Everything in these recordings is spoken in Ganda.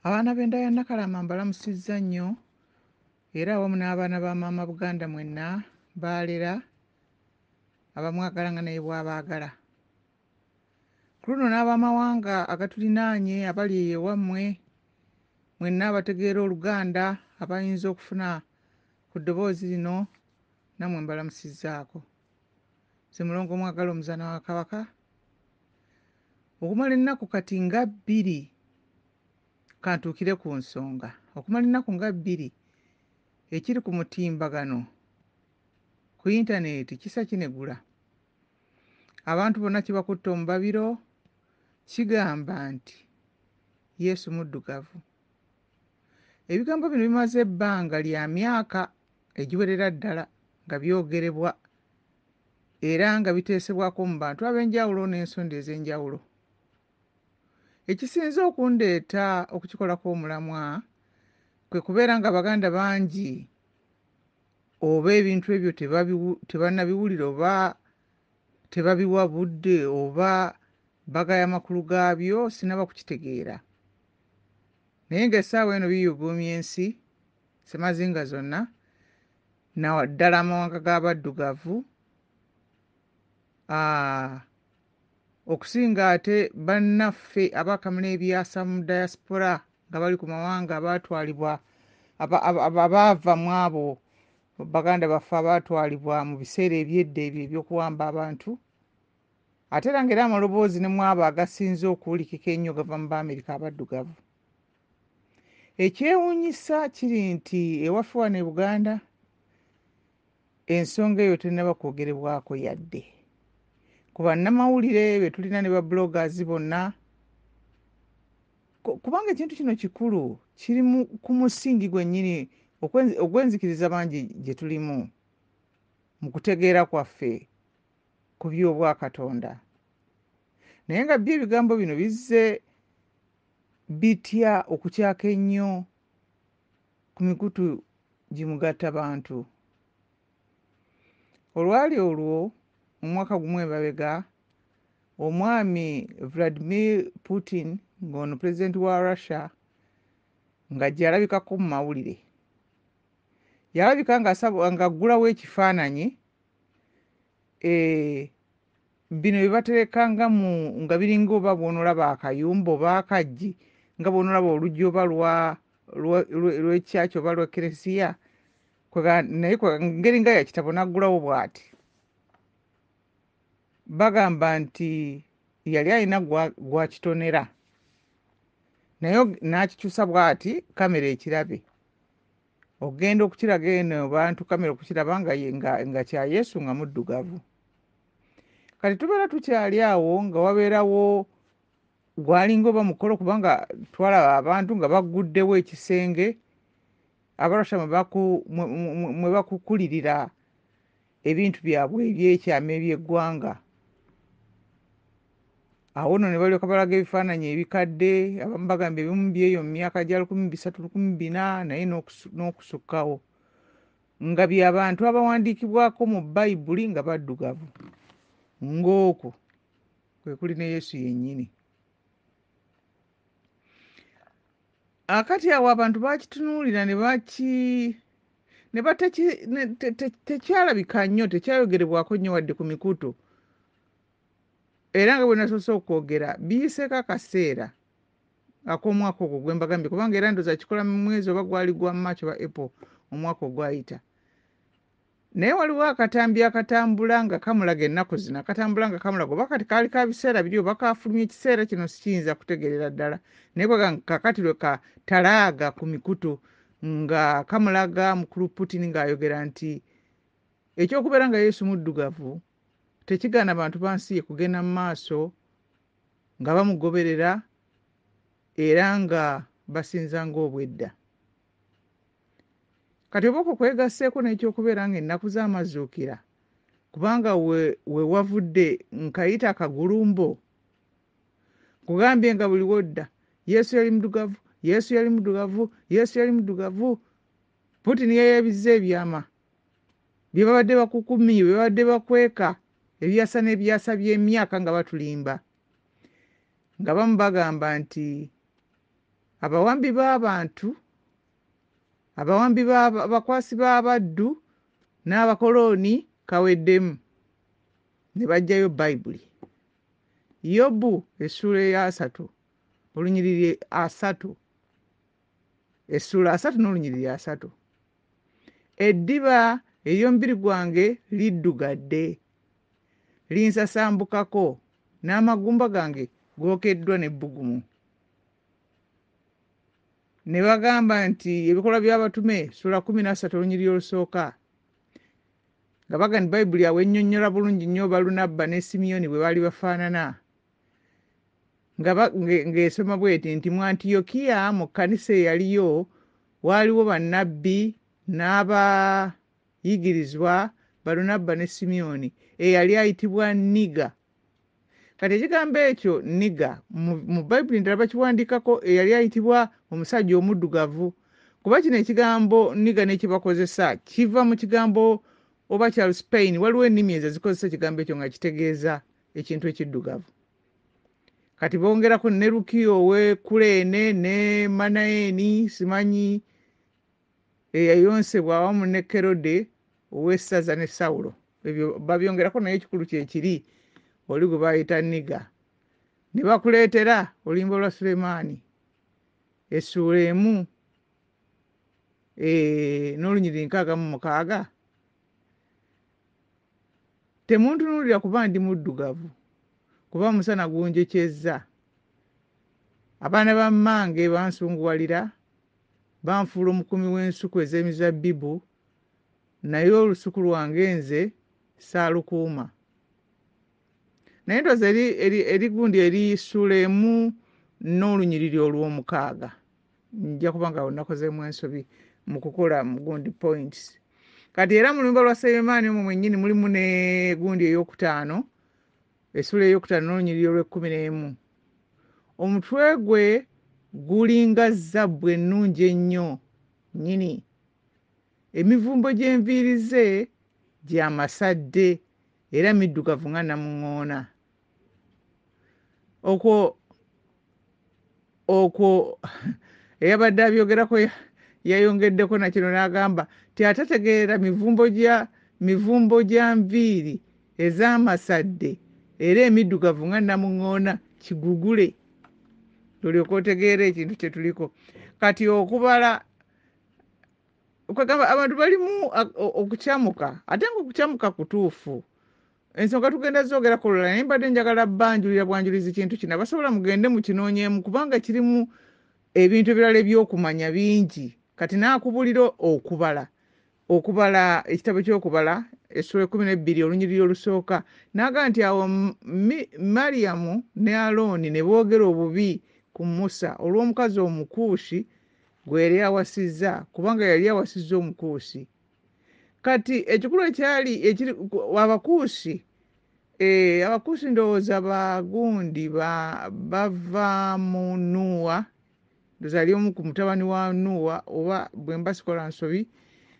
Abaana b'enda ya Nakalama mbalamusizza nnyo era awamu n'abaana ba maama Buganda mwenna baalera abamwagala nga naye bw'abaagala. Ku luno n'abamawanga agatulinaanye abali eyo ewammwe mwenna abategeera Oluganda abayinza okufuna ku ddoboozi lino nammwe mbalamusizzaako. Nze mulongo mwagala omuzaana wa Kabaka. Okumala ennaku kati nga 2 kantuukire ku nsonga. Okumala ennaku nga 2 ekiri ku mutimbagano ku yintaneeti kisa kinegula. Abantu bonna kibakutte mu babiro kigamba nti Yesu muddugavu. Ebigambo bino bimaze ebbanga lya myaka egiwerera ddala nga byogerebwa era nga biteesebwako mu bantu ab'enjawulo n'ensonda ez'enjawulo. Ekisinze okundeeta okukikolako omulamwa kwe kubeera nga Abaganda bangi oba ebintu ebyo tebannabiwulira oba tebabiwa budde oba bagaya makulu gaabyo sinaba kukitegeera. Naye ng'essaawa eno biyuuguumya ensi semazinga zonna naddala amawanga g'abaddugavu okusinga ate bannaffe abakamula ebyasa mu diaspora nga bali ku mawanga abaatwalibwa abaava mu abo Baganda baffe abaatwalibwa mu biseera eby'edda ebyo eby'okuwamba abantu ate era ng'era amaloboozi ne mu abo agasinze okuwulikika ennyo gava mu Baamerika abaddugavu. Ekyewuunyisa kiri nti ewaffe wano e Buganda ensonga eyo tennaba kwogerebwako yadde. Ku bannamawulire be tulina ne ba bloggers bonna kubanga ekintu kino kikulu kiri ku musingi gwennyini ogwenzikiriza bangi gye tulimu mu kutegeera kwaffe ku by'obwakatonda. Naye nga byo ebigambo bino bizze bitya okukyaka ennyo ku mikutu gimugatta bantu. Olwali olwo mu mwaka gumu emabega omwami Vladimir Putin ng'ono pulezidenti wa Russia ng'ajja alabikako mu mawulire. Yalabika ng'aggulawo ekifaananyi bino bye baterekanga nga biringa oba bw'onolaba akayumba oba akaggi nga bw'onolaba oluggi oba lw'ekyaki oba lw'ekkeresiya naye ngeri nga yakitabo n'aggulawo bw'ati. Bagamba nti yali alina gwakitonera naye n'akikyusa bw'ati kamera ekirabe. Ogenda okukiraga eno bantu kamera okukiraba nga kya Yesu nga muddugavu. Kati tubeera tukyali awo nga wabeerawo gwalinga oba mukolo kubanga twalaba abantu nga bagguddewo ekisenge Abarusha mwe bakukulirira ebintu byabwe ebyekyama eby'eggwanga. Awo nno ne balyoka balaga ebifaananyi ebikadde abamu bagamba ebimu byeyo mu myaka gya 1300 naye n'okusukkawo nga by'abantu abawandiikibwako mu Bayibuli nga baddugavu ng'okwo kwe kuli ne Yesu yennyini. Akati awo abantu baakitunuulira tekyalabika nnyo tekyayogerebwako nnyo wadde ku mikutu era nga bwe nasoose okwogera biyiseeko akaseera ak'omwaka ogwo gwe mbagambye kubanga era ndooza kikola mu mwezi oba gwali gwa March oba April omwaka ogwayita. Naye waliwo akatambi akatambula nga kamulaga ennaku zino akatambula nga kamulaga oba kati kaali ka biseera biri oba kafulumya ekiseera kino sikiyinza kutegeerera ddala naye bwe kakati lwe katalaaga ku mikutu nga kamulaga mukulu Putin ng'ayogera nti ekyokubeera nga Yesu muddugavu tekigaana bantu bansi ye kugenda mu maaso nga bamugoberera era nga basinza ng'obwedda. Kati oba okwo kwegasseeko n'ekyokubeera ng'ennaku z'amazuukira kubanga we wavudde nkayita akagulumbo kugambye nga buli wodda Yesu yali muddugavu, Yesu yali muddugavu, Yesu yali muddugavu. Putin yeeyabizza ebyama bye babadde bakukumye bye babadde bakweka ebyasa n'ebyasa by'emyaka nga batulimba nga bamu bagamba nti abawambi b'abantu, abawambi abakwasi b'abaddu n'abakoloni kaweddemu ne bajjayo bayibuli. Yobu essula eya 3 olunyiriri 3, essula 3 n'olunyiriri 3. Eddiba ery'omubiri gwange liddugadde, linsasambukako, n'amagumba gange gookeddwa n'ebbugumu. Ne bagamba nti ebikolwa by'abatume sula 13 olunyiriri olusooka nga bagamba bayibuli awo ennyonnyola bulungi nnyo Balunabba ne Simiyoni bwe baali bafaanana ng'esoma bweti nti mu Antiyokiya mu kkanisa eyaliyo waaliwo bannabbi n'abayigirizwa Balunabba ne Simiyoni eyali ayitibwa Niga. Kati ekigambo ekyo Niga mu bayibuli ndala bakiwandiikako eyali ayitibwa omusajja omuddugavu, kuba kino ekigambo Niga n'ekibakozesa kiva mu kigambo oba kya Spain. Waliwo ennimi ezo zikozesa ekigambo ekyo nga kitegeeza ekintu ekiddugavu. Kati bongerako ne Lukiyo ow'e Kuleene ne Manaeni simanyi eyayonsebwa awamu ne Kerode ow'essaza ne Sawulo. Ebyo babyongerako naye ekikulu kyekiri oli gwe bayita Niga. Ne bakuleetera oluyimba lwa Sulemaani essula 1 n'olunyiriri 66. Temuntunuulira kuba ndi muddugavu, kuba musana gunjekyezza. Abaana ba mmange bansunguwalira, banfuula omukuumi w'ensuku ez'emizabbibu, naye olusuku lwange nze saalukuuma. Naye ndowooza eri gundi eri ssula 1 n'olunyiriri olw'omukaaga. Nja kuba nga nakozeemu ensobi mu kukola gundi points. Kati era mu luyimba lwa Sulemaani omwo mwennyini mulimu ne gundi ey'okutaano, essula ey'okutaano n'olunyiriri olw'11. Omutwe gwe gulinga zabbu ennungi ennyo nnyini, emivumbo gy'enviiri ze gya masadde era middugavu nga namuŋŋoona. Okwo eyabadde abyogerako yayongeddeko na kino n'agamba ti atategeera mivumbo gya nviiri ez'amasadde era emiddugavu nga namuŋŋoona kigugule, olyoka otegeera ekintu kye tuliko. Kati okubala kwegamba abantu balimu okukyamuka, ate nga okukyamuka kutuufu. Ensonga tugenda zoogerako olulala, naye mbadde njagala bwanjulizi kintu kino abasobola mugende mukinoonyeemu kubanga kirimu ebintu ebirala ebyokumanya bingi. Kati naakubulira okubala ekitabo ky'okubala essula 12 olunyiriri olusooka n'agamba nti awo Maliyamu ne Alooni ne boogera obubi ku Musa olw'omukazi Omukuusi gwe yali awasizza, kubanga yali awasizza Omukuusi. Kati ekikulu ekyali Abakuusi ndowooza bagundi bava mu Nuwa, ndowooza ali omu ku mutabani wa Nuwa oba bwe mba sikola nsobi,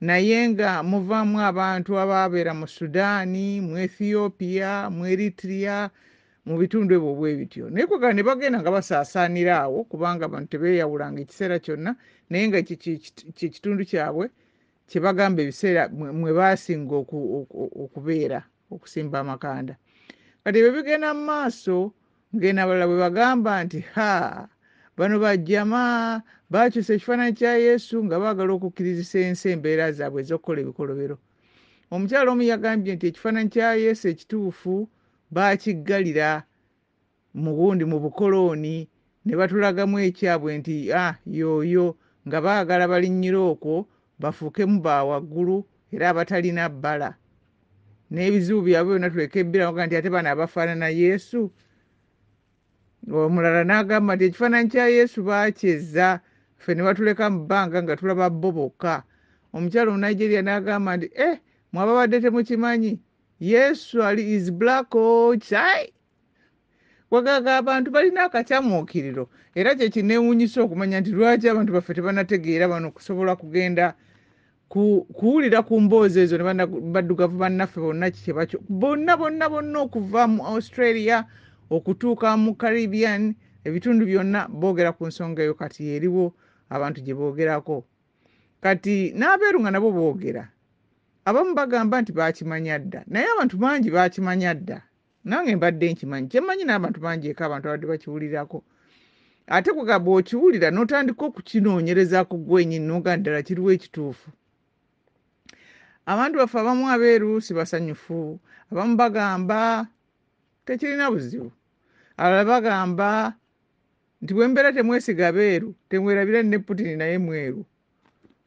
naye nga muvaamu abantu ababeera mu Sudaani, mu Ethiopia, mu Eritrea, mu bitundu ebyo bwe bityo. Naye kwegala ne bagenda nga basaasaanira awo kubanga abantu tebeeyawulanga ekiseera kyonna, naye nga kitundu kyabwe kye bagamba ebiseera mwe baasinga okubeera okusimba amakanda. Kati ebyo bigenda mu maaso ng'eno abalala bwe bagamba nti bano bajjama baakyusa ekifaananyi kya Yesu nga baagala okukkirizisa ensi embeera zaabwe ez'okukola ebikolobero. Omukyala omu yagambye nti ekifaananyi kya Yesu ekituufu baakiggalira mu bukolooni ne batulagamu ekyabwe nti yooyo nga baagala balinnyira okwo bafuukemu ba waggulu era abatalina bbala. N'ebizibu byabwe byonna tuleka ebbira nti ate bano abafaanana Yesu. Omulala n'agamba nti ekifaananyi kya Yesu baakyezza, ffe ne batuleka mu bbanga nga tulaba bo bokka. Omukyala Omunigeria n'agamba nti mwababadde temukimanyi Yesu is black chai. Wagaga abantu balina akakyamuukiriro era kye kineewuunyisa okumanya nti lwaki abantu baffe tebanategeera bano okusobola kugenda kuwulira ku mboozi ezo ne baddugavu bannaffe bonna bonna okuva mu Australia okutuuka mu Caribbean ebitundu byonna boogera ku nsonga eyo kati eriwo abantu gye boogerako kati n'abeeru nga nabo boogera abamu bagamba nti baakimanya dda naye abantu bangi baakimanya dda nange mbadde nkimanyi kyemmanyi n'abantu bangi eka abantu abadde bakiwulirako ate kugamba okiwulira n'otandika okukinoonyerezaako gwenyini noga ddala kiriwo ekituufu abantu baffe abamu abeeru si basanyufu abamu bagamba tekirina buzibu abalala bagamba nti bwe mbeera temwesiga beeru temwerabira ne Putin naye mweru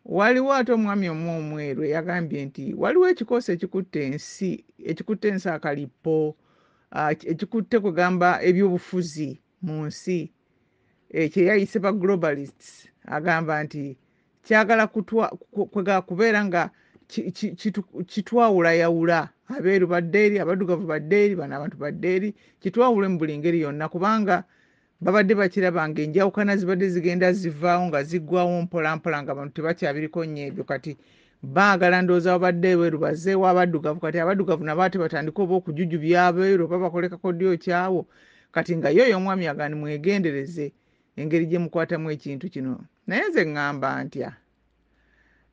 waliwo ate omwami omu omweru eyagambye nti waliwo ekikoosi ekikutte ensi akalipo ekikutte kugamba ebyobufuzi mu nsi kyeyayise ba globalists agamba nti kyagala kubeera nga kitwawulayawula abeeru baddeeri abaddugavu baddeeri bano abantu baddeeri kitwawule mu buli ngeri yonna kubanga babadde bakiraba nga enjawukana zibadde zigenda zivaawo nga ziggwawo mpolampola nga abantu tebakyabiriko nnyo ebyo kati baagala ndowooza babadde beeru bazzeewo abaddugavu kati abaddugavu nabo ate batandika oba okujujubya abeeru oba bakoleka kodyo kyawo kati nga yoyo omwami agani mwegendereze engeri gye mukwatamu ekintu kino naye nze ŋŋamba ntya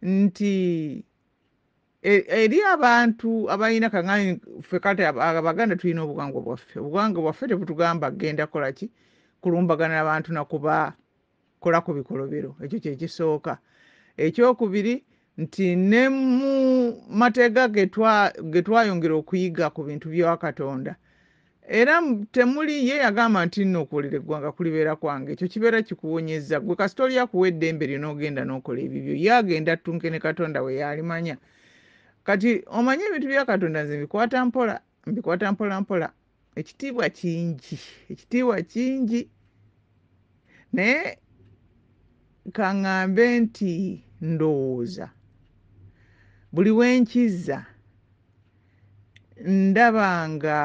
nti eri abantu abalina kaŋŋaanyi ffe kati abaganda tulina obuwangwa bwaffe tebutugamba genda kola ki kulumbagana abantu nakuba kola ku bikolobero ekyo kye kisooka ekyokubiri nti ne mu mateeka ge twayongera okuyiga ku bintu bya Katonda era temuli ye yagamba nti nno okuwulira eggwanga kulibeera kwange ekyo kibeera kikuwonyeza gwe kasita oli akuwa eddembe lyo n'ogenda n'okola ebibyo ye agenda attunke ne Katonda we yalimanya kati omanye ebintu bya Katonda nze mbikwata mpola ekitiibwa kingi naye kaŋŋambe nti ndowooza buli wenkiza ndaba nga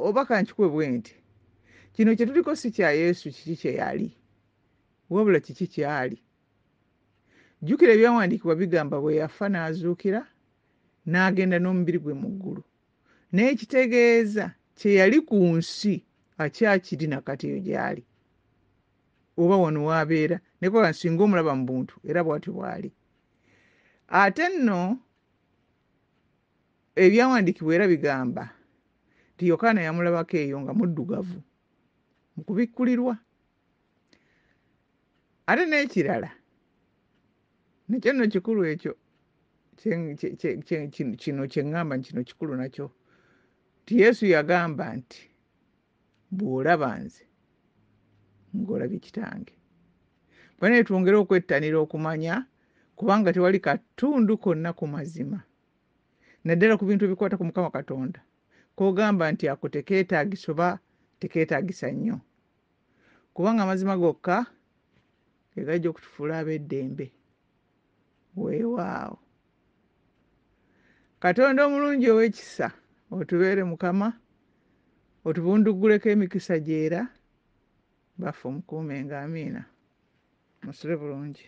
oba kankikuwe bwe nti kino kye tuliko si kya Yesu kiki kye yali wabula kiki kyali jjukira ebyawandiikibwa bigamba bwe yafa n'azuukira n'agenda n'omubiri gwe mu ggulu naye kitegeeza kye yali ku nsi akyakiri nakati eyo gy'ali oba wano waabeera nekola nsinga omulaba mu buntu era bw'atyo bw'ali ate nno ebyawandiikibwa era bigamba nti Yokaana yamulabako eyo nga muddugavu mu kubikkulirwa ate n'ekirala nakyo nno kikulu ekyo kino kye ŋŋamba nti kino kikulu nakyo nti Yesu yagamba nti bw'olaba nze ng'olabye kitange bane twongere okwettanira okumanya kubanga tewali katundu konna ku mazima naddala ku bintu ebikwata ku Mukama Katonda k'ogamba nti ako tekeetaagisa oba tekeetaagisa nnyo kubanga amazima gokka ge gajja okutufuula ab'eddembe weewaawo Katonda omulungi ow'ekisa otubeere Mukama otubundugguleko emikisa gyera baffe omukuumenga amiina musule bulungi